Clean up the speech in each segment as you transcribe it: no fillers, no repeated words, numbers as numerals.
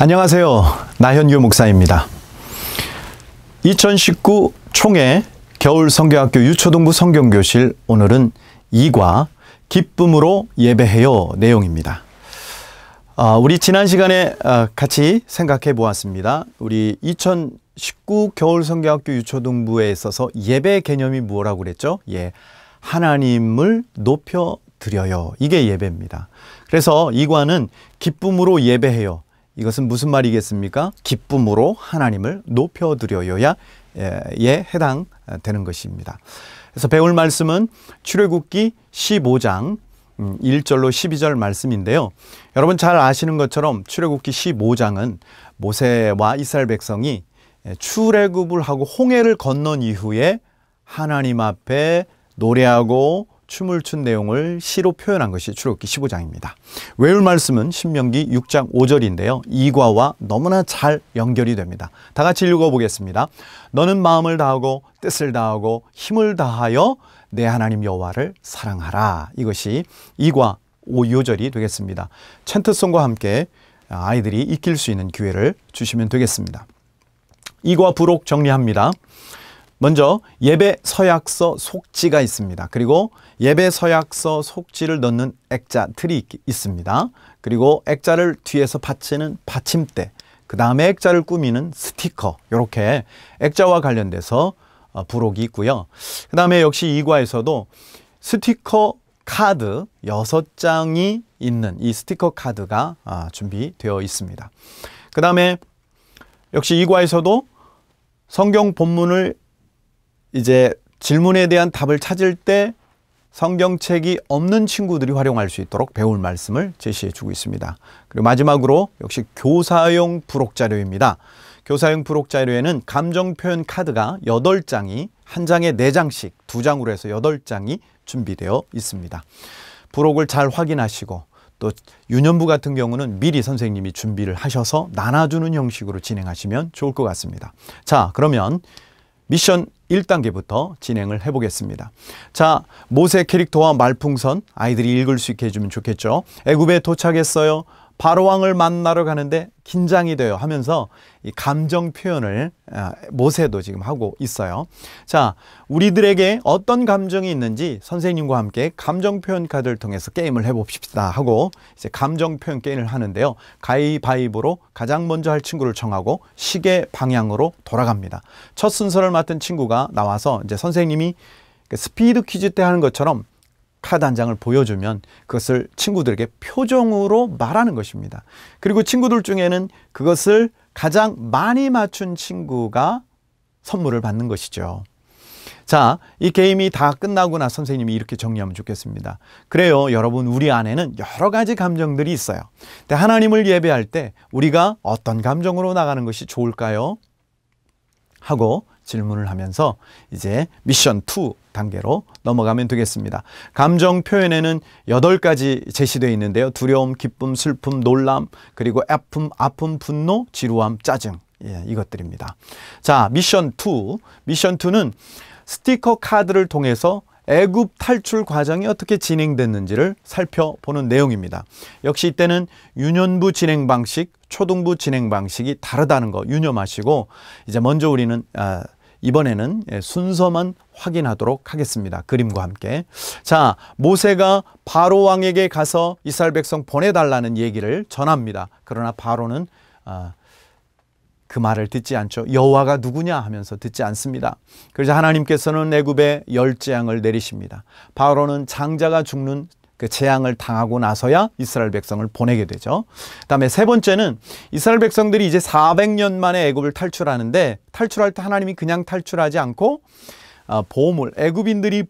안녕하세요. 나현규 목사입니다. 2019 총회 겨울 성경학교 유초등부 성경교실, 오늘은 2과 기쁨으로 예배해요 내용입니다. 우리 지난 시간에 같이 생각해 보았습니다. 우리 2019 겨울 성경학교 유초등부에 있어서 예배 개념이 뭐라고 그랬죠? 하나님을 높여 드려요. 이게 예배입니다. 그래서 2과는 기쁨으로 예배해요. 이것은 무슨 말이겠습니까? 기쁨으로 하나님을 높여드려야 해당되는 것입니다. 그래서 배울 말씀은 출애굽기 15장 1절로 12절 말씀인데요. 여러분 잘 아시는 것처럼 출애굽기 15장은 모세와 이스라엘 백성이 출애굽을 하고 홍해를 건넌 이후에 하나님 앞에 노래하고 춤을 춘 내용을 시로 표현한 것이 출애굽기 15장입니다. 외울 말씀은 신명기 6장 5절인데요. 2과와 너무나 잘 연결이 됩니다. 다 같이 읽어보겠습니다. 너는 마음을 다하고 뜻을 다하고 힘을 다하여 내 하나님 여호와를 사랑하라. 이것이 2과 5절이 되겠습니다. 챈트송과 함께 아이들이 익힐 수 있는 기회를 주시면 되겠습니다. 2과 부록 정리합니다. 먼저 예배 서약서 속지가 있습니다. 그리고 예배 서약서 속지를 넣는 액자 틀이 있습니다. 그리고 액자를 뒤에서 받치는 받침대, 그 다음에 액자를 꾸미는 스티커, 이렇게 액자와 관련돼서 부록이 있고요. 그 다음에 역시 2과에서도 스티커 카드 6장이 있는 이 스티커 카드가 준비되어 있습니다. 그 다음에 역시 2과에서도 성경 본문을 이제 질문에 대한 답을 찾을 때 성경책이 없는 친구들이 활용할 수 있도록 배울 말씀을 제시해 주고 있습니다. 그리고 마지막으로 역시 교사용 부록자료입니다. 교사용 부록자료에는 감정표현 카드가 8장이 한 장에 4장씩 2장으로 해서 8장이 준비되어 있습니다. 부록을 잘 확인하시고 또 유년부 같은 경우는 미리 선생님이 준비를 하셔서 나눠주는 형식으로 진행하시면 좋을 것 같습니다. 자, 그러면 미션 1단계부터 진행을 해보겠습니다. 자, 모세 캐릭터와 말풍선 아이들이 읽을 수 있게 해주면 좋겠죠. 애굽에 도착했어요. 바로왕을 만나러 가는데 긴장이 돼요 하면서 이 감정 표현을 모세도 지금 하고 있어요. 자, 우리들에게 어떤 감정이 있는지 선생님과 함께 감정 표현 카드를 통해서 게임을 해봅시다 하고 이제 감정 표현 게임을 하는데요. 가위바위보로 가장 먼저 할 친구를 정하고 시계 방향으로 돌아갑니다. 첫 순서를 맡은 친구가 나와서 이제 선생님이 스피드 퀴즈 때 하는 것처럼 카드 한 장을 보여주면 그것을 친구들에게 표정으로 말하는 것입니다. 그리고 친구들 중에는 그것을 가장 많이 맞춘 친구가 선물을 받는 것이죠. 자, 이 게임이 다 끝나고 나 선생님이 이렇게 정리하면 좋겠습니다. 그래요, 여러분, 우리 안에는 여러 가지 감정들이 있어요. 근데 하나님을 예배할 때 우리가 어떤 감정으로 나가는 것이 좋을까요? 하고 질문을 하면서 이제 미션 2 단계로 넘어가면 되겠습니다. 감정 표현에는 8가지 제시되어 있는데요. 두려움, 기쁨, 슬픔, 놀람, 그리고 아픔, 분노, 지루함, 짜증, 이것들입니다. 자, 미션 2. 미션 2는 스티커 카드를 통해서 애굽 탈출 과정이 어떻게 진행됐는지를 살펴보는 내용입니다. 역시 이때는 유년부 진행 방식, 초등부 진행 방식이 다르다는 거 유념하시고 이제 먼저 우리는 이번에는 순서만 확인하도록 하겠습니다. 그림과 함께. 자, 모세가 바로 왕에게 가서 이스라엘 백성 보내달라는 얘기를 전합니다. 그러나 바로는 그 말을 듣지 않죠. 여호와가 누구냐 하면서 듣지 않습니다. 그래서 하나님께서는 애굽에 열재앙을 내리십니다. 바로는 장자가 죽는 그 재앙을 당하고 나서야 이스라엘 백성을 보내게 되죠. 그다음에 세 번째는 이스라엘 백성들이 이제 400년 만에 애굽을 탈출하는데 탈출할 때 하나님이 그냥 탈출하지 않고 보물, 애굽인들이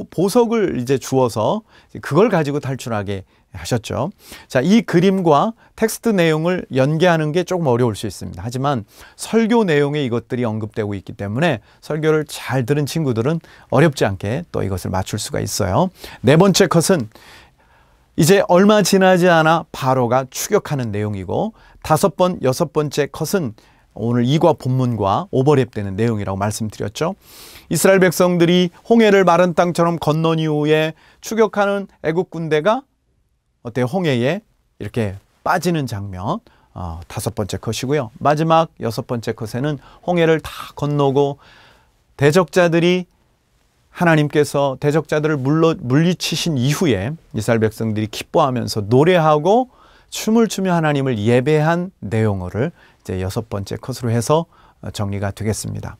보석을 이제 주어서 그걸 가지고 탈출하게 하셨죠. 자, 이 그림과 텍스트 내용을 연계하는 게 조금 어려울 수 있습니다. 하지만 설교 내용에 이것들이 언급되고 있기 때문에 설교를 잘 들은 친구들은 어렵지 않게 또 이것을 맞출 수가 있어요. 네 번째 컷은 이제 얼마 지나지 않아 바로가 추격하는 내용이고, 여섯 번째 컷은 오늘 2과 본문과 오버랩되는 내용이라고 말씀드렸죠. 이스라엘 백성들이 홍해를 마른 땅처럼 건넌 이후에 추격하는 애국 군대가 어때요? 홍해에 이렇게 빠지는 장면, 다섯 번째 컷이고요. 마지막 여섯 번째 컷에는 홍해를 다 건너고 대적자들이 하나님께서 대적자들을 물리치신 이후에 이스라엘 백성들이 기뻐하면서 노래하고 춤을 추며 하나님을 예배한 내용을 이제 여섯 번째 컷으로 해서 정리가 되겠습니다.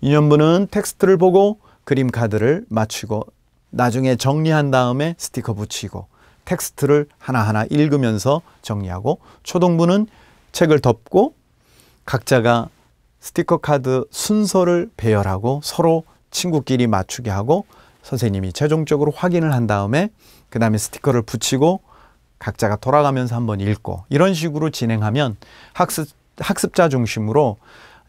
유년부는 텍스트를 보고 그림 카드를 맞추고 나중에 정리한 다음에 스티커 붙이고 텍스트를 하나하나 읽으면서 정리하고, 초동부는 책을 덮고 각자가 스티커 카드 순서를 배열하고 서로 친구끼리 맞추게 하고 선생님이 최종적으로 확인을 한 다음에 그 다음에 스티커를 붙이고 각자가 돌아가면서 한번 읽고, 이런 식으로 진행하면 학습자 중심으로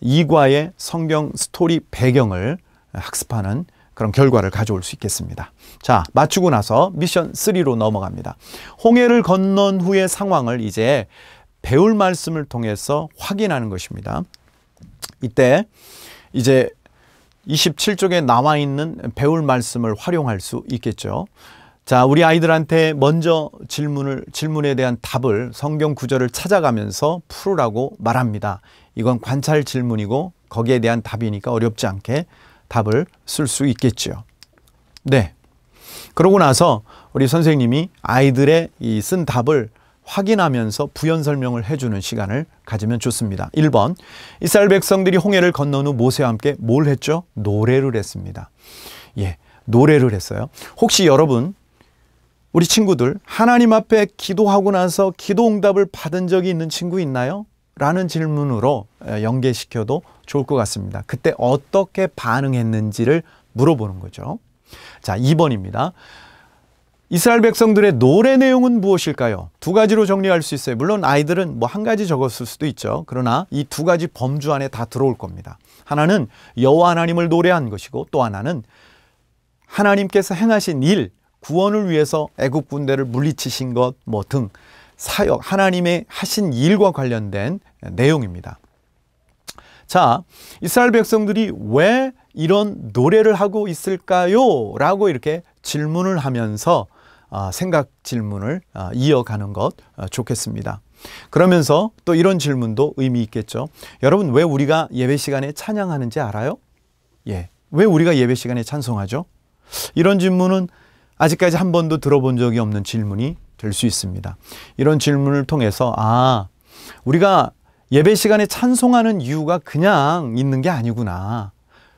이과의 성경 스토리 배경을 학습하는 그런 결과를 가져올 수 있겠습니다. 자, 맞추고 나서 미션 3로 넘어갑니다. 홍해를 건넌 후의 상황을 이제 배울 말씀을 통해서 확인하는 것입니다. 이때 이제 27쪽에 나와 있는 배울 말씀을 활용할 수 있겠죠. 자, 우리 아이들한테 먼저 질문에 대한 답을 성경 구절을 찾아가면서 풀으라고 말합니다. 이건 관찰 질문이고 거기에 대한 답이니까 어렵지 않게 답을 쓸 수 있겠죠. 네. 그러고 나서 우리 선생님이 아이들의 이 쓴 답을 확인하면서 부연 설명을 해주는 시간을 가지면 좋습니다. 1번, 이스라엘 백성들이 홍해를 건넌 후 모세와 함께 뭘 했죠? 노래를 했습니다. 예, 노래를 했어요. 혹시 여러분, 우리 친구들 하나님 앞에 기도하고 나서 기도 응답을 받은 적이 있는 친구 있나요? 라는 질문으로 연계시켜도 좋을 것 같습니다. 그때 어떻게 반응했는지를 물어보는 거죠. 자, 2번입니다. 이스라엘 백성들의 노래 내용은 무엇일까요? 두 가지로 정리할 수 있어요. 물론 아이들은 뭐 한 가지 적었을 수도 있죠. 그러나 이 두 가지 범주 안에 다 들어올 겁니다. 하나는 여호와 하나님을 노래한 것이고, 또 하나는 하나님께서 행하신 일, 구원을 위해서 애국 군대를 물리치신 것 뭐 등 사역, 하나님의 하신 일과 관련된 내용입니다. 자, 이스라엘 백성들이 왜 이런 노래를 하고 있을까요? 라고 이렇게 질문을 하면서 생각 질문을 이어가는 것 좋겠습니다. 그러면서 또 이런 질문도 의미 있겠죠. 여러분, 왜 우리가 예배 시간에 찬양하는지 알아요? 예, 왜 우리가 예배 시간에 찬송하죠? 이런 질문은 아직까지 한 번도 들어본 적이 없는 질문이 될 수 있습니다. 이런 질문을 통해서 우리가 예배 시간에 찬송하는 이유가 그냥 있는 게 아니구나,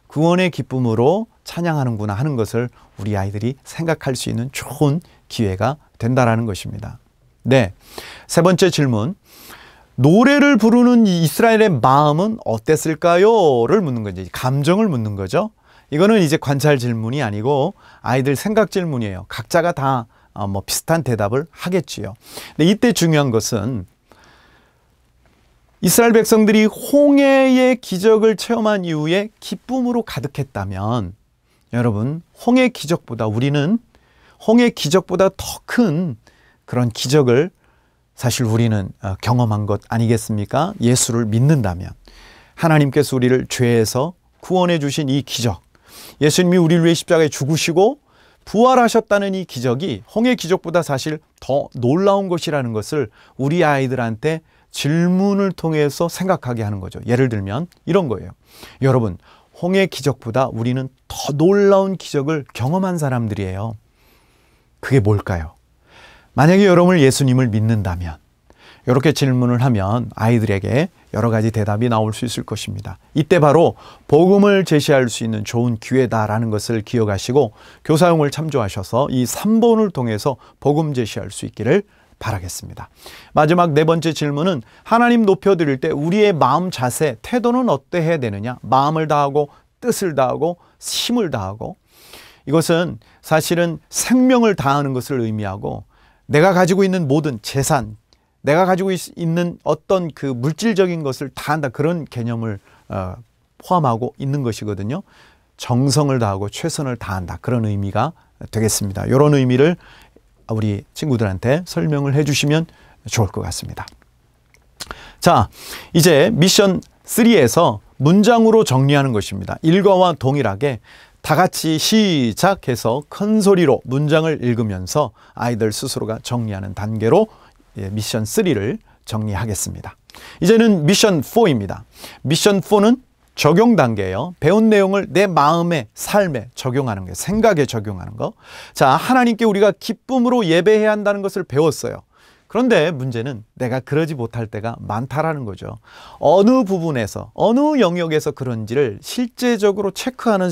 구원의 기쁨으로 찬양하는구나 하는 것을 우리 아이들이 생각할 수 있는 좋은 기회가 된다라는 것입니다. 네, 세 번째 질문, 노래를 부르는 이스라엘의 마음은 어땠을까요? 를 묻는 거죠. 감정을 묻는 거죠. 이거는 이제 관찰 질문이 아니고 아이들 생각 질문이에요. 각자가 다 비슷한 대답을 하겠지요. 근데 이때 중요한 것은 이스라엘 백성들이 홍해의 기적을 체험한 이후에 기쁨으로 가득했다면, 여러분, 홍해 기적보다 더 큰 그런 기적을 사실 우리는 경험한 것 아니겠습니까? 예수를 믿는다면, 하나님께서 우리를 죄에서 구원해 주신 이 기적, 예수님이 우리를 위해 십자가에 죽으시고 부활하셨다는 이 기적이 홍해 기적보다 사실 더 놀라운 것이라는 것을 우리 아이들한테 질문을 통해서 생각하게 하는 거죠. 예를 들면 이런 거예요. 여러분, 홍해 기적보다 우리는 더 놀라운 기적을 경험한 사람들이에요. 그게 뭘까요? 만약에 여러분을 예수님을 믿는다면, 이렇게 질문을 하면 아이들에게 여러 가지 대답이 나올 수 있을 것입니다. 이때 바로 복음을 제시할 수 있는 좋은 기회다라는 것을 기억하시고 교사용을 참조하셔서 이 3번을 통해서 복음 제시할 수 있기를 바라겠습니다. 마지막 네 번째 질문은, 하나님 높여드릴 때 우리의 마음 자세, 태도는 어때야 되느냐? 마음을 다하고 뜻을 다하고 힘을 다하고, 이것은 사실은 생명을 다하는 것을 의미하고, 내가 가지고 있는 모든 재산, 내가 가지고 있는 어떤 그 물질적인 것을 다한다, 그런 개념을 포함하고 있는 것이거든요. 정성을 다하고 최선을 다한다, 그런 의미가 되겠습니다. 이런 의미를 우리 친구들한테 설명을 해주시면 좋을 것 같습니다. 자, 이제 미션 3에서 문장으로 정리하는 것입니다. 일과와 동일하게 다 같이 시작해서 큰 소리로 문장을 읽으면서 아이들 스스로가 정리하는 단계로 미션 3를 정리하겠습니다. 이제는 미션 4입니다. 미션 4는 적용 단계예요. 배운 내용을 내 마음에, 삶에 적용하는 거예요. 생각에 적용하는 거. 자, 하나님께 우리가 기쁨으로 예배해야 한다는 것을 배웠어요. 그런데 문제는 내가 그러지 못할 때가 많다라는 거죠. 어느 부분에서, 어느 영역에서 그런지를 실제적으로 체크하는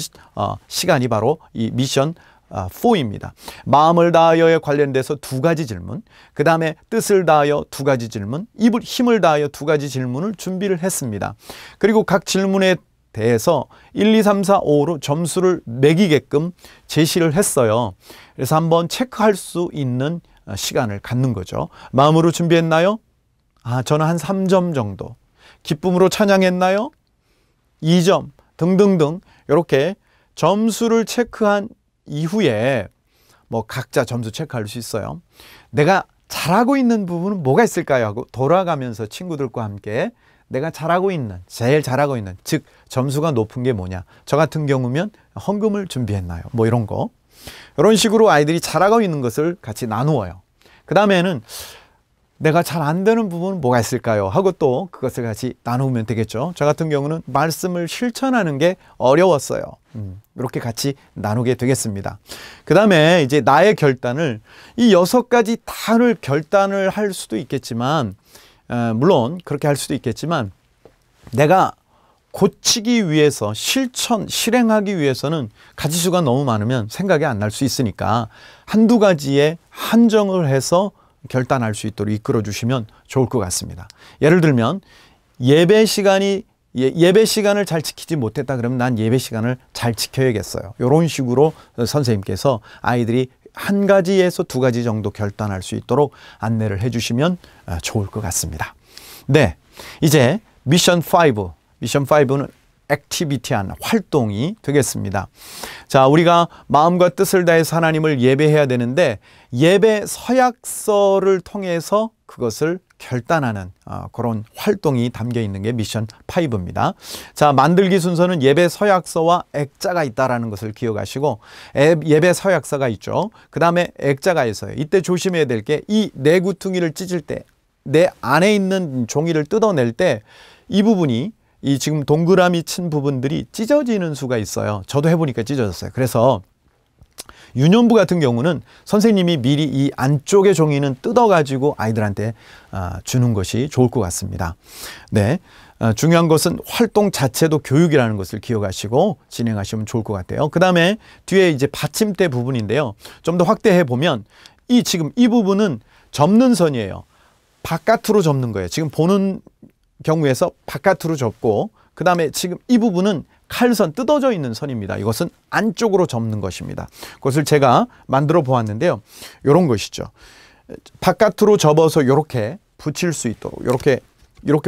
시간이 바로 이 미션 4입니다. 마음을 다하여에 관련돼서 2가지 질문, 그 다음에 뜻을 다하여 2가지 질문, 힘을 다하여 2가지 질문을 준비를 했습니다. 그리고 각 질문에 대해서 1, 2, 3, 4, 5로 점수를 매기게끔 제시를 했어요. 그래서 한번 체크할 수 있는 시간을 갖는 거죠. 마음으로 준비했나요? 저는 한 3점 정도. 기쁨으로 찬양했나요? 2점 등등등 이렇게 점수를 체크한 이후에 뭐 각자 점수 체크할 수 있어요. 내가 잘하고 있는 부분은 뭐가 있을까요? 하고 돌아가면서 친구들과 함께 내가 잘하고 있는, 제일 잘하고 있는, 즉 점수가 높은 게 뭐냐. 저 같은 경우면 헌금을 준비했나요? 뭐 이런 거. 이런 식으로 아이들이 잘하고 있는 것을 같이 나누어요. 그 다음에는 내가 잘 안 되는 부분은 뭐가 있을까요? 하고 또 그것을 같이 나누면 되겠죠. 저 같은 경우는 말씀을 실천하는 게 어려웠어요. 이렇게 같이 나누게 되겠습니다. 그 다음에 이제 나의 결단을 이 6가지 다를 결단을 할 수도 있겠지만, 물론 그렇게 할 수도 있겠지만, 내가 고치기 위해서 실행하기 위해서는 가지수가 너무 많으면 생각이 안 날 수 있으니까 1-2가지에 한정을 해서 결단할 수 있도록 이끌어 주시면 좋을 것 같습니다. 예를 들면 예배 시간을 잘 지키지 못했다 그러면 난 예배 시간을 잘 지켜야겠어요. 이런 식으로 선생님께서 아이들이 1가지에서 2가지 정도 결단할 수 있도록 안내를 해주시면 좋을 것 같습니다. 네, 이제 미션 5는 액티비티한 활동이 되겠습니다. 자, 우리가 마음과 뜻을 다해서 하나님을 예배해야 되는데 예배 서약서를 통해서 그것을 결단하는 그런 활동이 담겨 있는 게 미션 5입니다. 자, 만들기 순서는 예배 서약서와 액자가 있다는 것을 기억하시고 예배 서약서가 있죠. 그 다음에 액자가 있어요. 이때 조심해야 될 게 이 내구퉁이를 찢을 때, 내 안에 있는 종이를 뜯어낼 때 이 부분이 이 지금 동그라미 친 부분들이 찢어지는 수가 있어요. 저도 해보니까 찢어졌어요. 그래서 유년부 같은 경우는 선생님이 미리 이 안쪽의 종이는 뜯어가지고 아이들한테 주는 것이 좋을 것 같습니다. 네, 중요한 것은 활동 자체도 교육이라는 것을 기억하시고 진행하시면 좋을 것 같아요. 그 다음에 뒤에 이제 받침대 부분인데요. 좀 더 확대해 보면 지금 이 부분은 접는 선이에요. 바깥으로 접는 거예요. 지금 보는 경우에서 바깥으로 접고, 그 다음에 지금 이 부분은 칼선, 뜯어져 있는 선입니다. 이것은 안쪽으로 접는 것입니다. 그것을 제가 만들어 보았는데요. 이런 것이죠. 바깥으로 접어서 이렇게 붙일 수 있도록, 이렇게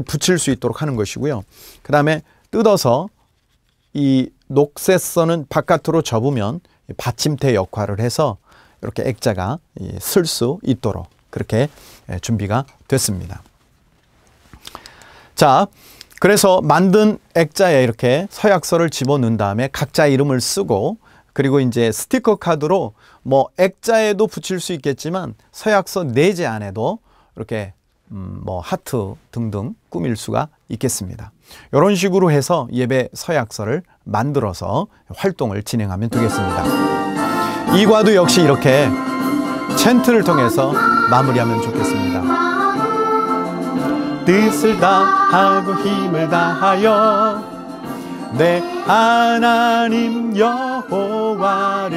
붙일 수 있도록 하는 것이고요. 그 다음에 뜯어서 이 녹색 선은 바깥으로 접으면 받침대 역할을 해서 이렇게 액자가 쓸 수 있도록 그렇게 준비가 됐습니다. 자, 그래서 만든 액자에 이렇게 서약서를 집어넣은 다음에 각자 이름을 쓰고, 그리고 이제 스티커 카드로 뭐 액자에도 붙일 수 있겠지만 서약서 내재 안에도 이렇게 뭐 하트 등등 꾸밀 수가 있겠습니다. 이런 식으로 해서 예배 서약서를 만들어서 활동을 진행하면 되겠습니다. 이 과도 역시 이렇게 챈트를 통해서 마무리하면 좋겠습니다. 뜻을 다하고 힘을 다하여 내 하나님 여호와를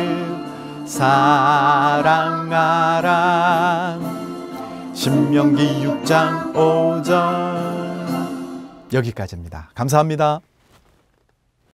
사랑하라. 신명기 6장 5절. 여기까지입니다. 감사합니다.